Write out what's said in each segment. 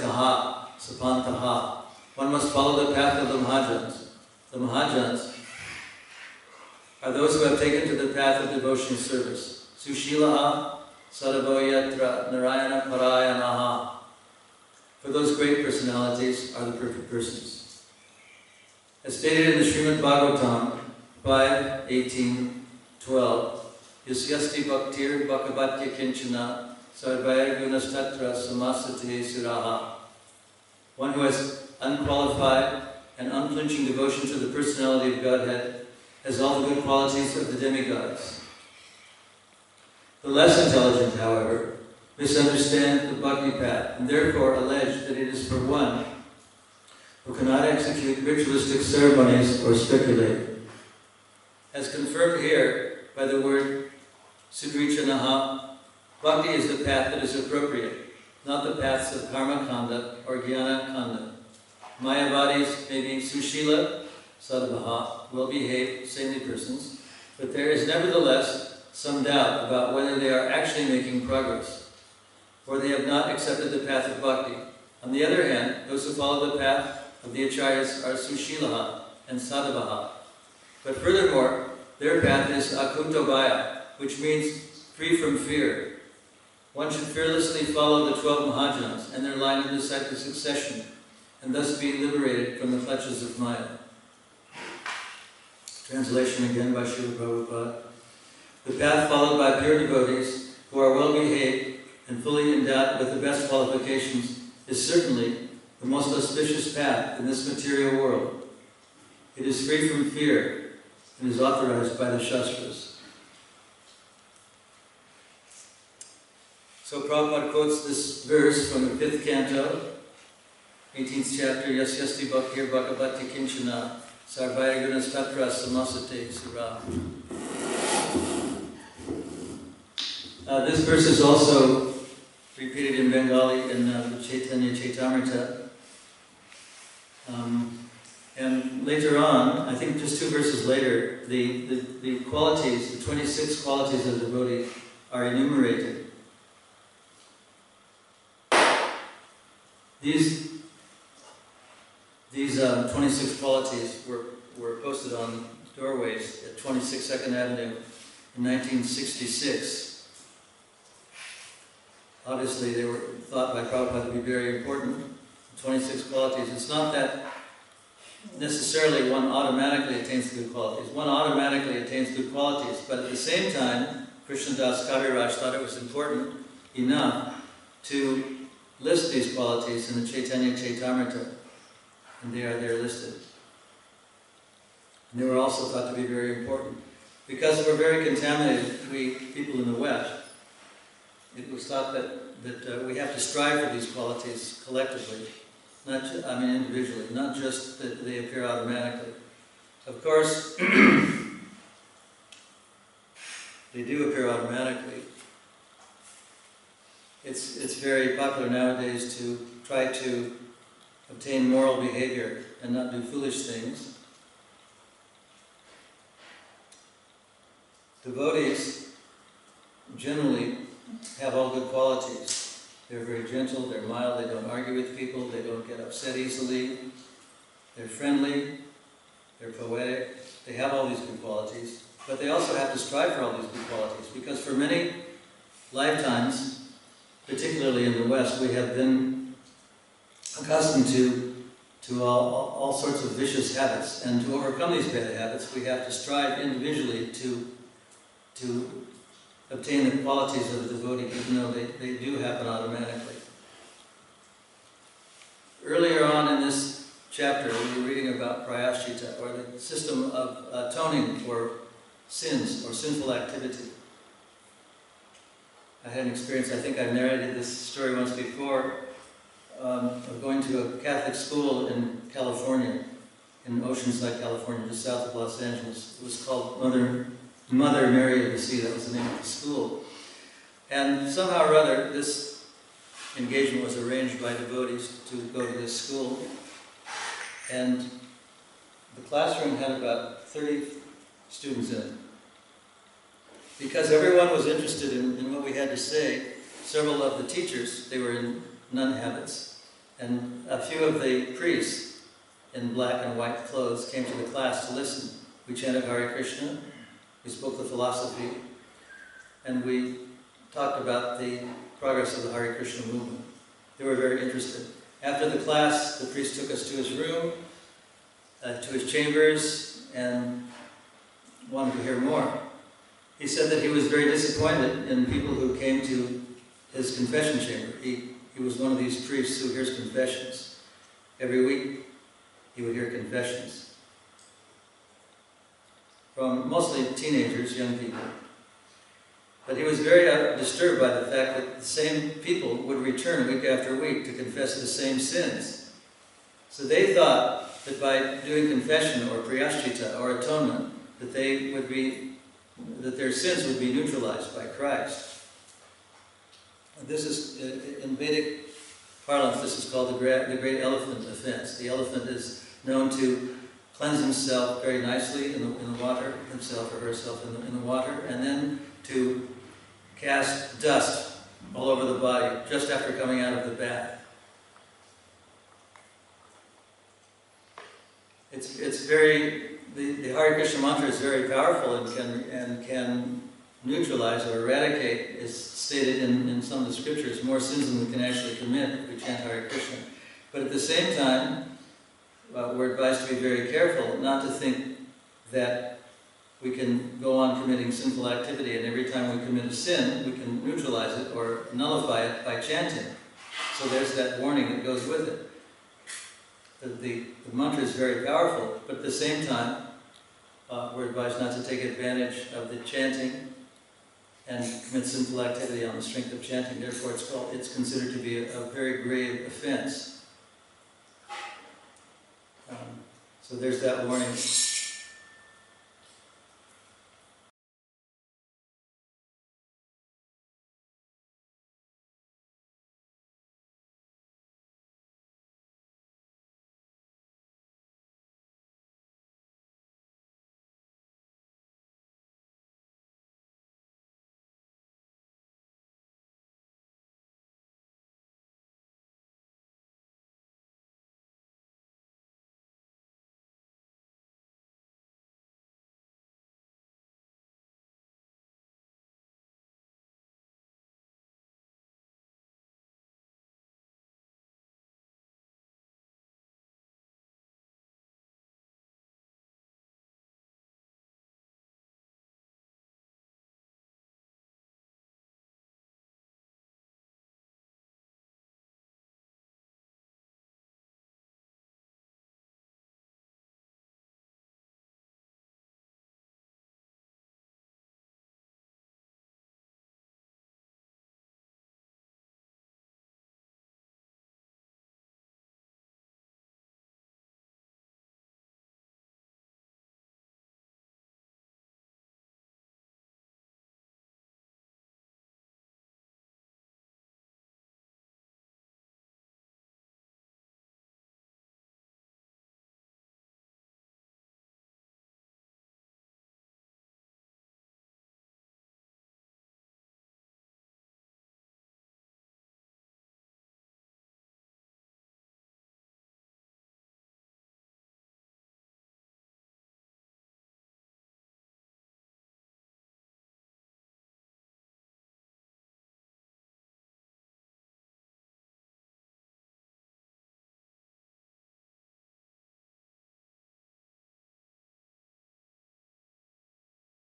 Taha, Sapantaha. One must follow the path of the Mahajans. The Mahajans are those who have taken to the path of devotional service. Sushilaha, Sadavoyatra, Narayana Parayanaha. For those great personalities are the perfect persons. As stated in the Srimad Bhagavatam 5:18-12, Yasyasti Bhaktir Bhakavatya Kinchana Sarvaya Gunastatra Samasate Suraha. One who has unqualified and unflinching devotion to the personality of Godhead has all the good qualities of the demigods. The less intelligent, however, misunderstand the bhakti path and therefore allege that it is for one who cannot execute ritualistic ceremonies or speculate. As confirmed here by the word Sudrichanaha, bhakti is the path that is appropriate, not the paths of karma kanda or jnana kanda. Mayavadis may be sushila, sadhavaha, well-behaved, saintly persons, but there is nevertheless some doubt about whether they are actually making progress, or they have not accepted the path of bhakti. On the other hand, those who follow the path of the acharyas are sushilaha and sadhavaha. But furthermore, their path is akutobhaya, which means free from fear. One should fearlessly follow the 12 Mahajans and their line of disciple succession, and thus be liberated from the clutches of Maya. Translation again by Srila Prabhupada. The path followed by pure devotees who are well behaved and fully endowed with the best qualifications is certainly the most auspicious path in this material world. It is free from fear and is authorized by the Shastras. So Prabhupada quotes this verse from the 5th canto, 18th chapter, Yasyasti Bhaktir Bhakavati Kinchana Sarvaya Gunastatra Samasate Sura. This verse is also repeated in Bengali in the Chaitanya Chaitamrita. And later on, I think just 2 verses later, the qualities, the 26 qualities of the devotee are enumerated. These 26 qualities were posted on doorways at 26 Second Avenue in 1966. Obviously, they were thought by Prabhupada to be very important. 26 qualities. It's not that necessarily one automatically attains the good qualities. One automatically attains good qualities, but at the same time, Krishnadas Kaviraj thought it was important enough to list these qualities in the Chaitanya Chaitamrita, and they are there listed. And they were also thought to be very important. Because we're very contaminated, we people in the West, it was thought that we have to strive for these qualities collectively, individually, not just that they appear automatically. Of course, they do appear automatically. It's very popular nowadays to try to obtain moral behavior and not do foolish things. Devotees generally have all good qualities. They're very gentle, they're mild, they don't argue with people, they don't get upset easily, they're friendly, they're poetic, they have all these good qualities, but they also have to strive for all these good qualities, because for many lifetimes, particularly in the West, we have been accustomed to all sorts of vicious habits, and to overcome these bad habits, we have to strive individually to obtain the qualities of the devotee, even though they do happen automatically. Earlier on in this chapter, we were reading about prayashchita, or the system of atoning for sins or sinful activity. I had an experience, I think I've narrated this story once before, of going to a Catholic school in California, in Oceanside, California, just south of Los Angeles. It was called Mother Mary of the Sea, that was the name of the school. And somehow or other, this engagement was arranged by devotees to go to this school. And the classroom had about 30 students in it. Because everyone was interested in what we had to say, several of the teachers, they were in nun habits, And a few of the priests in black and white clothes came to the class to listen. We chanted Hare Krishna, we spoke the philosophy, and we talked about the progress of the Hare Krishna movement. They were very interested. After the class, the priest took us to his room, to his chambers, and wanted to hear more. He said that he was very disappointed in people who came to his confession chamber. He was one of these priests who hears confessions. Every week, he would hear confessions from mostly teenagers, young people. But he was very disturbed by the fact that the same people would return week after week to confess the same sins. So they thought that by doing confession or priyashchita or atonement, that their sins would be neutralized by Christ. This is, in Vedic parlance, this is called the great elephant offense. The elephant is known to cleanse himself very nicely in the water, himself or herself in the water, and then to cast dust all over the body just after coming out of the bath. The Hare Krishna mantra is very powerful and can neutralize or eradicate, is stated in some of the scriptures, more sins than we can actually commit if we chant Hare Krishna. But at the same time, we're advised to be very careful not to think that we can go on committing sinful activity, and every time we commit a sin, we can neutralize it or nullify it by chanting. So there's that warning that goes with it. The mantra is very powerful, but at the same time, we're advised not to take advantage of the chanting and commit sinful activity on the strength of chanting. Therefore, it's considered to be a very grave offense. So there's that warning.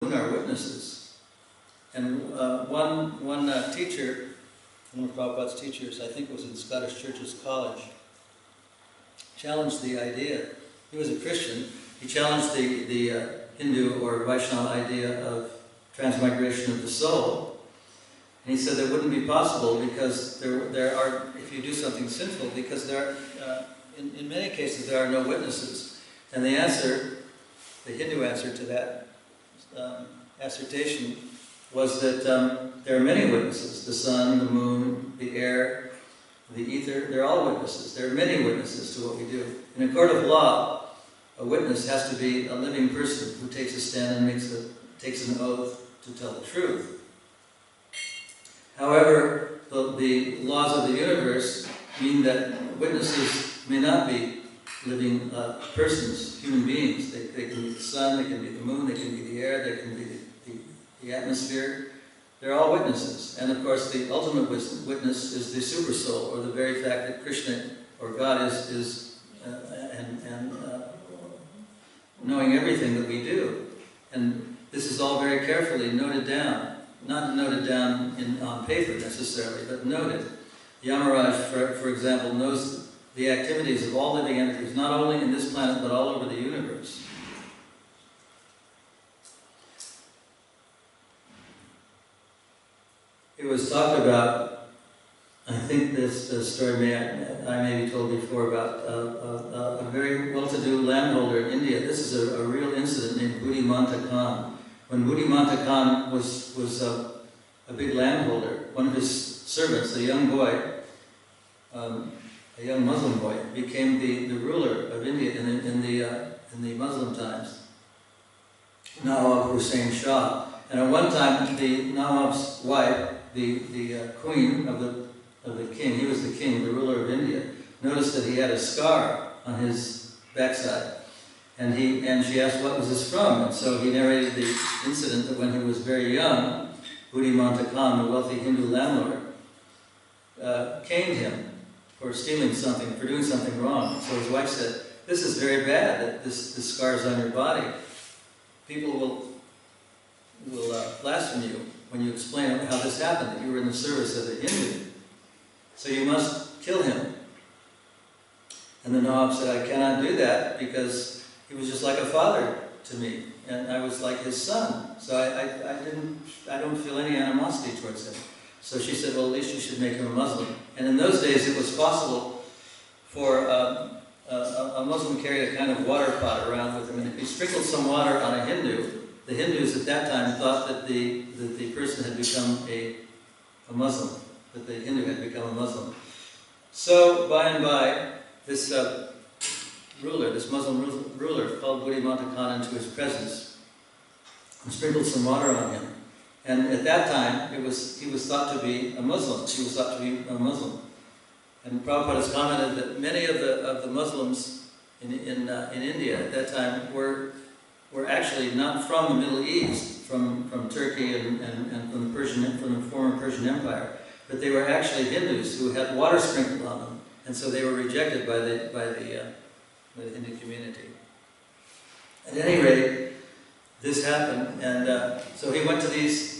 Are witnesses. And one teacher, one of Prabhupada's teachers, I think was in Scottish Churches College, challenged the idea. He was a Christian. He challenged the Hindu or Vaishnava idea of transmigration of the soul. And he said that wouldn't be possible because there are, if you do something sinful, because there are, in many cases there are no witnesses. And the answer, the Hindu answer to that assertion was that there are many witnesses. The sun, the moon, the air, the ether, they're all witnesses. There are many witnesses to what we do. In a court of law, a witness has to be a living person who takes a stand and takes an oath to tell the truth. However, the laws of the universe mean that witnesses may not be living persons, human beings. They can be the sun, they can be the moon, they can be the air, they can be the atmosphere. They're all witnesses. And of course the ultimate witness is the super soul, or the very fact that Krishna or God is knowing everything that we do. And this is all very carefully noted down. Not noted down on paper necessarily, but noted. Yamaraj, for example, knows the activities of all living entities, not only in this planet, but all over the universe. It was talked about, I think this story I may be told before, about a very well-to-do landholder in India. This is a real incident named Buddhimanta Khan. When Buddhimanta Khan was a big landholder, one of his servants, a young boy, a young Muslim boy, became the ruler of India in the Muslim times, Nawab Hussain Shah. And at one time, the Nawab's wife, the queen of the king, he was the king, the ruler of India, noticed that he had a scar on his backside. And she asked what was this from, and so he narrated the incident that when he was very young, Buddhimanta Khan, the wealthy Hindu landlord, caned him for stealing something, for doing something wrong. So his wife said, "This is very bad, that this scar's on your body. People will blaspheme you when you explain how this happened, that you were in the service of a Hindu. So you must kill him." And the Nawab said, "I cannot do that because he was just like a father to me, and I was like his son. So I don't feel any animosity towards him." So she said, "Well, at least you should make him a Muslim." And in those days, it was possible for a Muslim carry a kind of water pot around with him, and if he sprinkled some water on a Hindu, the Hindus at that time thought that the person had become a Muslim, that the Hindu had become a Muslim. So by and by, this ruler, this Muslim ruler, called Buddhimanta Khan into his presence and sprinkled some water on him. And at that time, he was thought to be a Muslim. He was thought to be a Muslim. And Prabhupada has commented that many of the Muslims in India at that time were actually not from the Middle East, from Turkey and from the former Persian Empire, but they were actually Hindus who had water sprinkled on them, and so they were rejected by the Hindu community. At any rate, this happened, and so he went to these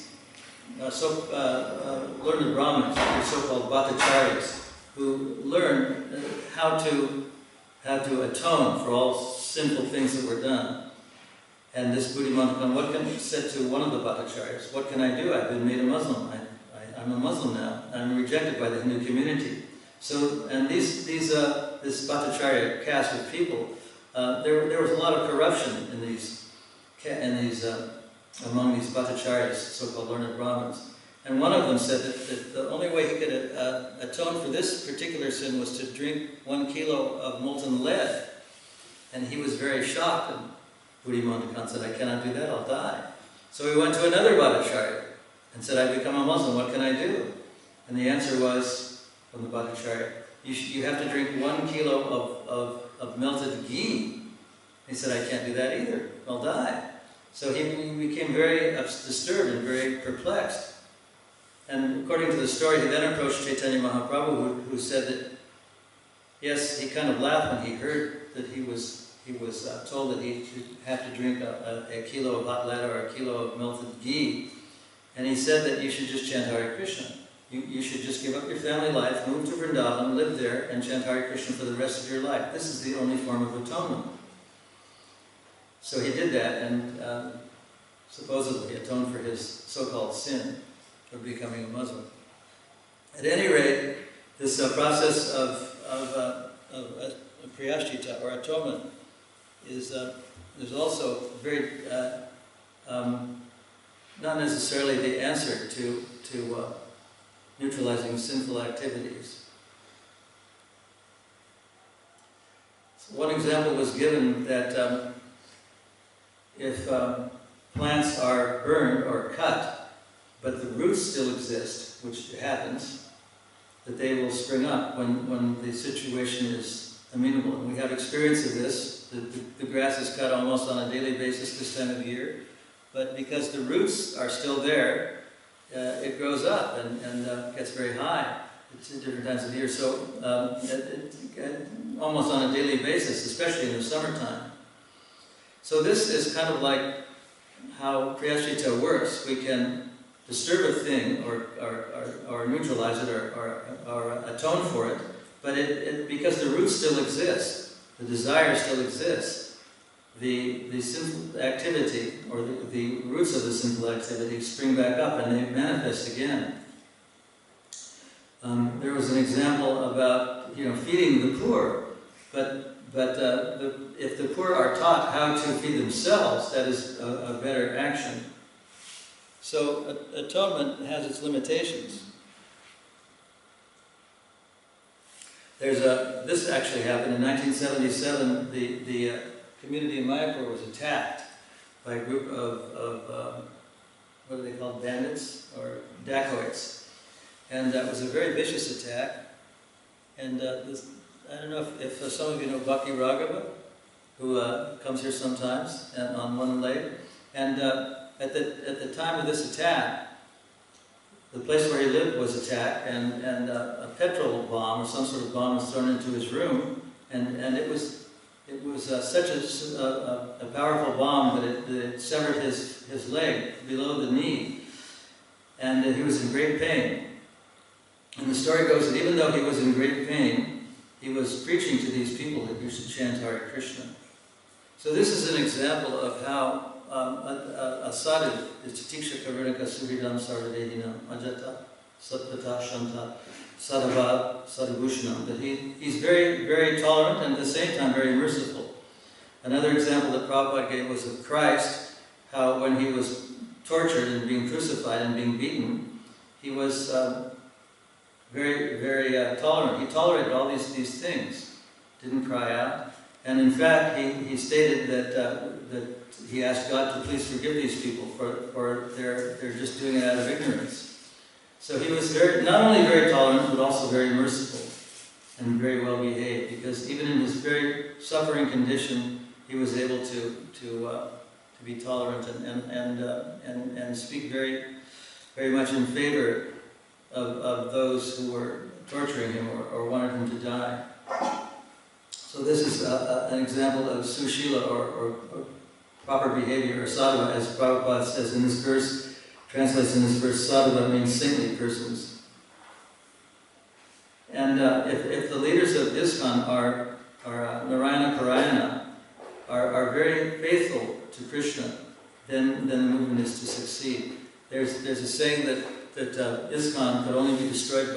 learned Brahmins, the so-called Bhattacharyas, who learned how to atone for all sinful things that were done. And this Buddhimanta Khan said to one of the Bhattacharyas, "What can I do? I've been made a Muslim. I'm a Muslim now. I'm rejected by the Hindu community." So, and this Bhattacharya caste of people, there was a lot of corruption among these Bhattacharyas, so-called learned Brahmins. And one of them said that the only way he could atone for this particular sin was to drink 1 kilo of molten lead. And he was very shocked, and Buddhimanta Khan said, "I cannot do that, I'll die." So he went to another Bhattacharya and said, "I've become a Muslim, what can I do?" And the answer was, from the Bhattacharya, you have to drink 1 kilo of melted ghee. He said, "I can't do that either, I'll die." So he became very disturbed and very perplexed. And according to the story, he then approached Chaitanya Mahaprabhu, who said that, yes, he kind of laughed when he heard that he was told that he should have to drink a kilo of hot lead or a kilo of melted ghee. And he said that you should just chant Hare Krishna. You should just give up your family life, move to Vrindavan, live there, and chant Hare Krishna for the rest of your life. This is the only form of atonement. So he did that, and supposedly atoned for his so-called sin of becoming a Muslim. At any rate, this process of priyashchita, or atonement, is also very not necessarily the answer to neutralizing sinful activities. So one example was given that if plants are burned or cut, but the roots still exist, which happens, that they will spring up when the situation is amenable. And we have experience of this. The grass is cut almost on a daily basis this time of year, but because the roots are still there, it grows up and gets very high. It's at different times of the year, so almost on a daily basis, especially in the summertime. So this is kind of like how Priyashrita works. We can disturb a thing or neutralize it or atone for it, but because the roots still exist, the desire still exists, the sinful activity or the roots of the sinful activity spring back up and they manifest again. There was an example about feeding the poor, but if the poor are taught how to feed themselves, that is a better action. So atonement has its limitations. This actually happened in 1977. The community in Mayapur was attacked by a group of what are they called, bandits or dacoits, and that was a very vicious attack. And I don't know if some of you know Bhakti Raghava, who comes here sometimes and on one leg. And at the time of this attack, the place where he lived was attacked, and a petrol bomb or some sort of bomb was thrown into his room, and it was such a powerful bomb that it severed his leg below the knee, and he was in great pain. And the story goes that even though he was in great pain, he was preaching to these people that you should chant Hare Krishna. So this is an example of how a sadhu is Titiksha Karunika Suhridam Sarvadehinam Ajata Satvata Shanta Sadhavad Sadhubhushanam, that he's very, very tolerant and at the same time very merciful. Another example that Prabhupada gave was of Christ, how when he was tortured and being crucified and being beaten, he was very, very tolerant. He tolerated all these things, didn't cry out. And in fact, he stated that he asked God to please forgive these people for they're just doing it out of ignorance. So he was not only very tolerant, but also very merciful and very well behaved, because even in his very suffering condition, he was able to be tolerant and speak very, very much in favor of those who were torturing him or wanted him to die. So this is an example of sushila or proper behavior, or sadhava, as Prabhupada says in this verse, translates in this verse, sadhava means saintly persons. And if the leaders of ISKCON are Narayana Parayana, are very faithful to Krishna, then the movement is to succeed. There's a saying that ISKCON could only be destroyed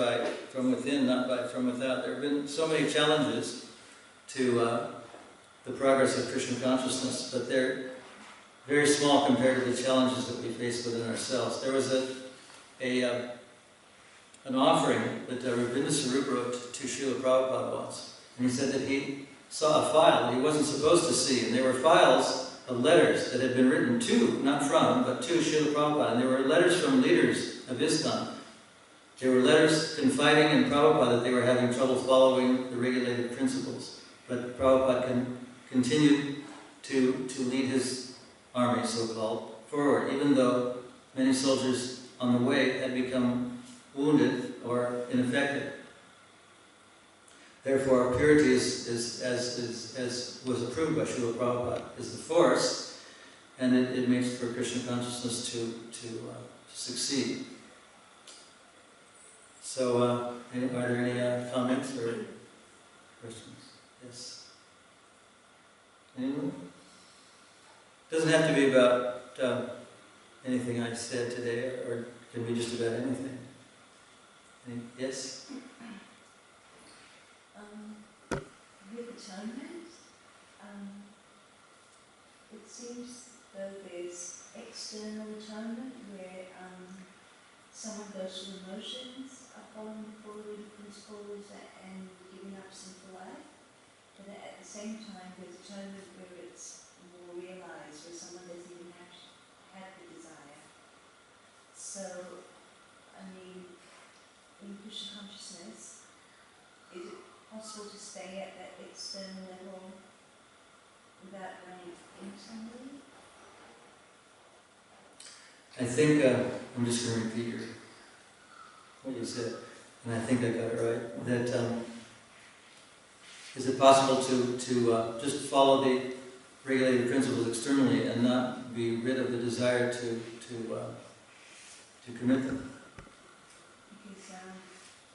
from within, not from without. There have been so many challenges to the progress of Krishna consciousness, but they're very small compared to the challenges that we face within ourselves. There was an offering that Ravinda Sarup wrote to Srila Prabhupada once, and he said that he saw a file that he wasn't supposed to see, and they were files of letters that had been written to, not from, but to Srila Prabhupada, and they were letters from leaders of ISKCON. They were letters confiding in Prabhupada that they were having trouble following the regulated principles, but Prabhupada continued to lead his army, so-called, forward, even though many soldiers on the way had become wounded or ineffective. Therefore, purity as was approved by Srila Prabhupada, is the force, and it makes for Krishna consciousness to succeed. So, are there any comments or questions? Yes. Anyone? Doesn't have to be about anything I said today, or it can be just about anything. Yes? With atonement, it seems though there's external atonement where someone goes through the motions of following the four-leading principles and giving up sinful life, but at the same time there's atonement where it's more realized, where someone doesn't even have the desire. So, I mean, in Krishna consciousness, is it possible to stay at that external level without going internally? I think, I'm just going to repeat what you said, and I think I got it right, that is it possible to just follow the regulated principles externally and not be rid of the desire to commit them? Because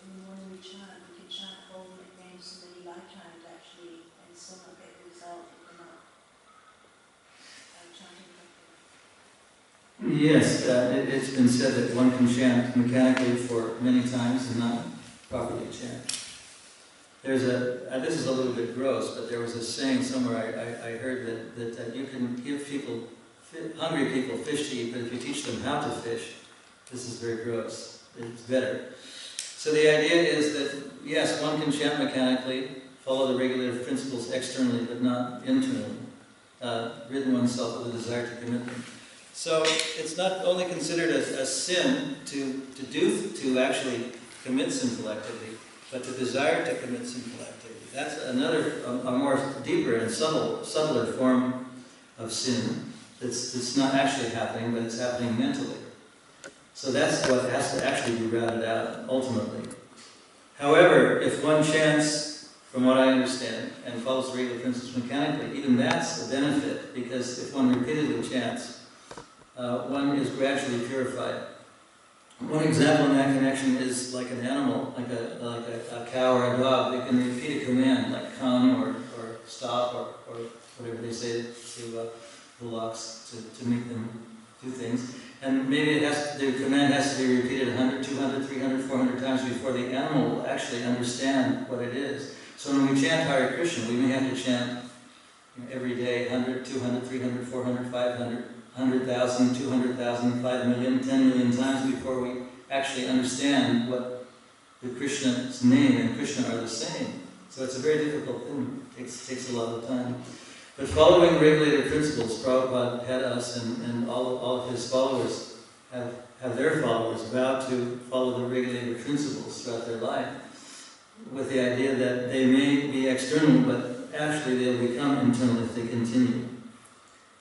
in the morning we chant, we can chant whole names so many lifetimes actually, and still not get the result if we're not chanting properly. Yes, it's been said that one can chant mechanically for many times and not properly chant. There's this is a little bit gross, but there was a saying somewhere I heard that you can give people, hungry people, fish to eat, but if you teach them how to fish, this is very gross. It's better. So the idea is that, yes, one can chant mechanically, follow the regulative principles externally, but not internally, rid oneself of the desire to commit them. So it's not only considered a sin to actually commit sinful activity, but the desire to commit sinful activity. That's another, a more deeper and subtler form of sin that's not actually happening, but it's happening mentally. So that's what has to actually be routed out, ultimately. However, if one chants, from what I understand, and follows the regular principles mechanically, even that's a benefit, because if one repeatedly chants, one is gradually purified. One example in that connection is like an animal, like a cow or a dog. They can repeat a command, like come or stop or whatever they say to bullocks to make them do things. And maybe the command has to be repeated 100, 200, 300, 400 times before the animal will actually understand what it is. So when we chant Hare Krishna, we may have to chant every day 100, 200, 300, 400, 500, 100,000, 200,000, 5 million, 10 million times before we actually understand what the Krishna's name and Krishna are the same. So it's a very difficult thing. It takes a lot of time. But following regulated principles, Prabhupada had us and all of his followers have their followers vow to follow the regulated principles throughout their life, with the idea that they may be external, but actually they'll become internal if they continue.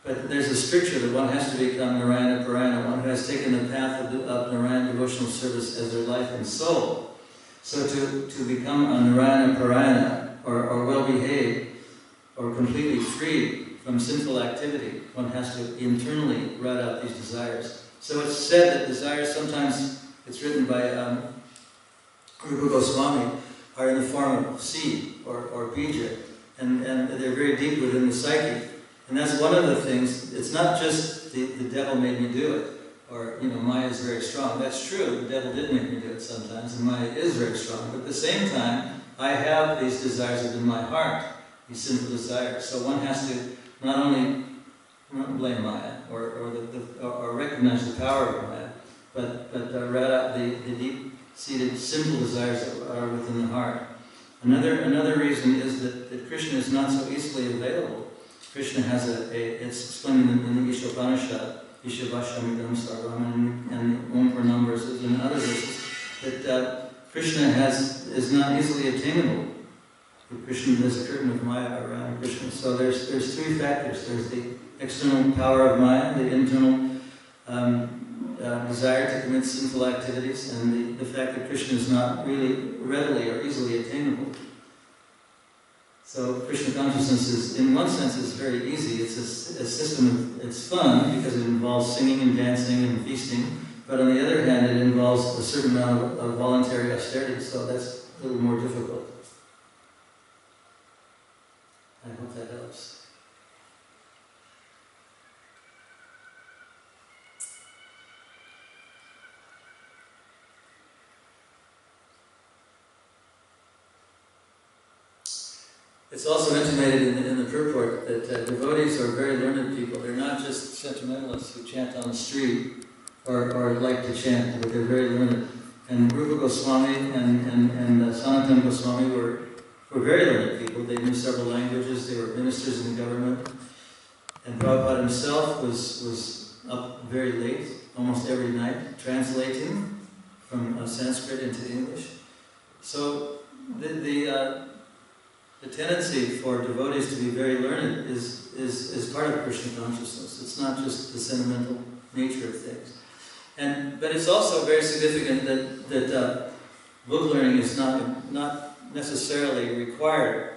But there's a stricture that one has to become Narayana Parayana, one who has taken the path of Narayana devotional service as their life and soul. So to become a Narayana Parayana, or well-behaved, or completely free from sinful activity, one has to internally rout out these desires. So it's said that desires, sometimes it's written by Rupa Goswami, are in the form of seed or bija, and they're very deep within the psyche. And that's one of the things. It's not just the devil made me do it, or Maya is very strong. That's true. The devil did make me do it sometimes, and Maya is very strong. But at the same time, I have these desires within my heart, these sinful desires. So one has to not only blame Maya or recognize the power of Maya, but rout out the deep-seated sinful desires that are within the heart. Another reason is that Krishna is not so easily available. Krishna has it's explained in the Ishopanishad, Ishavashamidam Sarvam, and Om Purnam verses and other verses, that Krishna is not easily attainable. Krishna, there's a curtain of Maya around Krishna. So there's three factors. There's the external power of Maya, the internal desire to commit sinful activities, and the fact that Krishna is not really readily or easily attainable. So Krishna consciousness is, in one sense, is very easy. It's a system. It's fun because it involves singing and dancing and feasting. But on the other hand, it involves a certain amount of voluntary austerity. So that's a little more difficult. I hope that helps. It's also intimated in the purport that devotees are very learned people. They're not just sentimentalists who chant on the street or like to chant, but they're very learned. And Rupa Goswami and Sanatana Goswami were very learned people. They knew several languages. They were ministers in the government. And Prabhupada himself was up very late, almost every night, translating from Sanskrit into English. So the tendency for devotees to be very learned is part of Krishna consciousness. It's not just the sentimental nature of things. But it's also very significant that book learning is not necessarily required.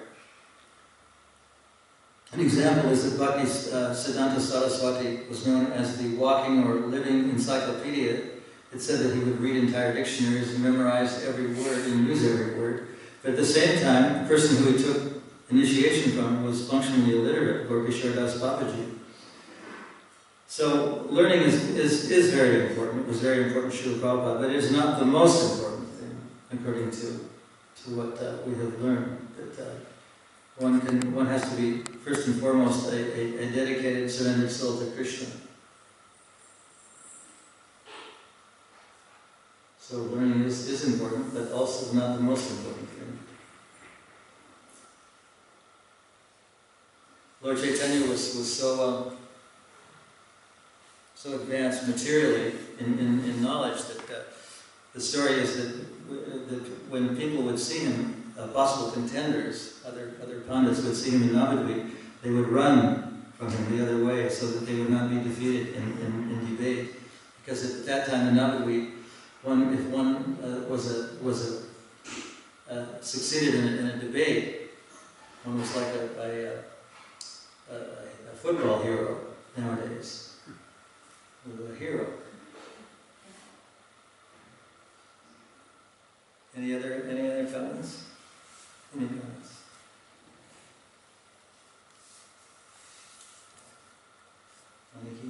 An example is that Bhakti Siddhanta Saraswati was known as the walking or living encyclopedia. It said that he would read entire dictionaries and memorize every word and use every word. But at the same time, the person who he took initiation from was functionally illiterate, Gaurkishore Das Babaji. So learning is very important. It was very important to Srila Prabhupada, but it is not the most important thing, according to what we have learned. That one has to be, first and foremost, a dedicated, surrendered soul to Krishna. So learning is important, but also not the most important thing. Lord Chaitanya was so advanced materially in knowledge that the story is that when people would see him, possible contenders, other pandits would see him in Navadvip, they would run from him the other way so that they would not be defeated in debate. Because at that time in Navadvip, if one succeeded in a debate, one was like a football hero nowadays. A hero. Any other comments? Any comments? Aniki?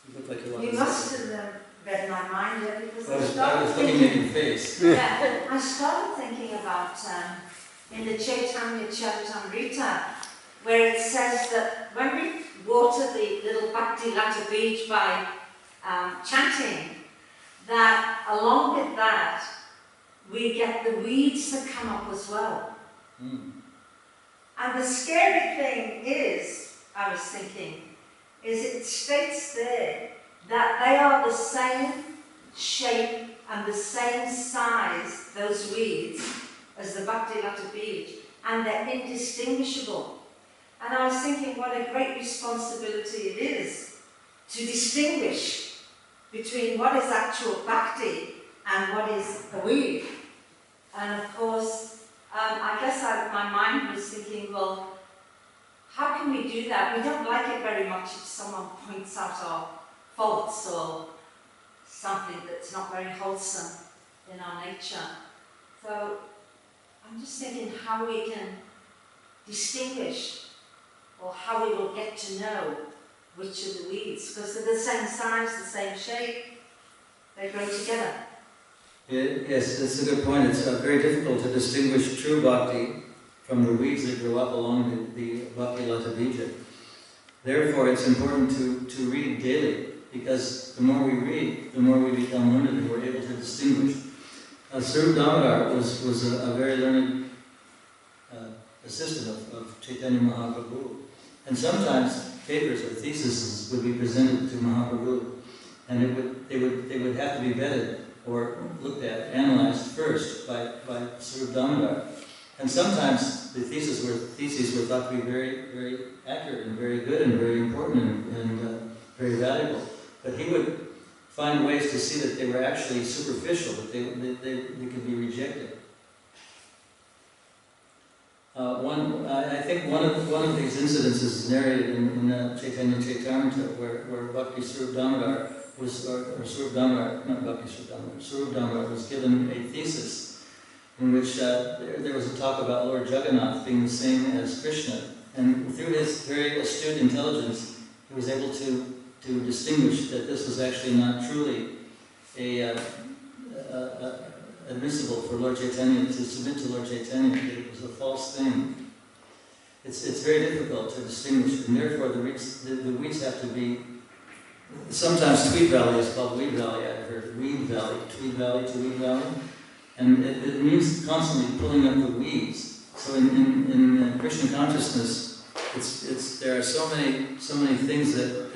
You look like you want to say must have read my mind there because I was looking at your face. Yeah, I started thinking about in the Chaitanya Charitamrita, where it says that when we water the little Bhakti Lata Beach by chanting, that along with that, we get the weeds that come up as well. Mm. And the scary thing is, I was thinking, is it states there that they are the same shape and the same size, those weeds, as the Bhakti Lata Beach, and they're indistinguishable. And I was thinking what a great responsibility it is to distinguish between what is actual bhakti and what is a weed. And of course, I guess my mind was thinking, well, how can we do that? We don't like it very much if someone points out our faults or something that's not very wholesome in our nature. So I'm just thinking how we can distinguish, or how we will get to know which are the weeds, because they're the same size, the same shape, they grow together. Yes, that's a good point. It's very difficult to distinguish true bhakti from the weeds that grow up along the Bhakti Lata Bija. Therefore, it's important to read daily, because the more we read, the more we become learned and we're able to distinguish. Swarup Damodar was a very learned assistant of Chaitanya Mahaprabhu. And sometimes papers or theses would be presented to Mahaprabhu, and they would have to be vetted or looked at, analyzed first by Swarup Damodar. And sometimes the theses were thought to be very, very accurate and very good and very important and very valuable. But he would find ways to see that they were actually superficial, that they could be rejected. I think one of these incidences is narrated in Chaitanya Charitamrita, where Bhakti Swarup Damodar Swarup Damodar was given a thesis in which there was a talk about Lord Jagannath being the same as Krishna, and through his very astute intelligence, he was able to distinguish that this was actually not truly admissible for Lord Chaitanya to submit to Lord Chaitanya, that it was a false thing. It's very difficult to distinguish, and therefore the weeds have to be. Sometimes Tweed Valley is called Weed Valley. I've heard Weed Valley, Tweed Valley to Weed Valley, and it means constantly pulling up the weeds. So in Krishna consciousness, there are so many things that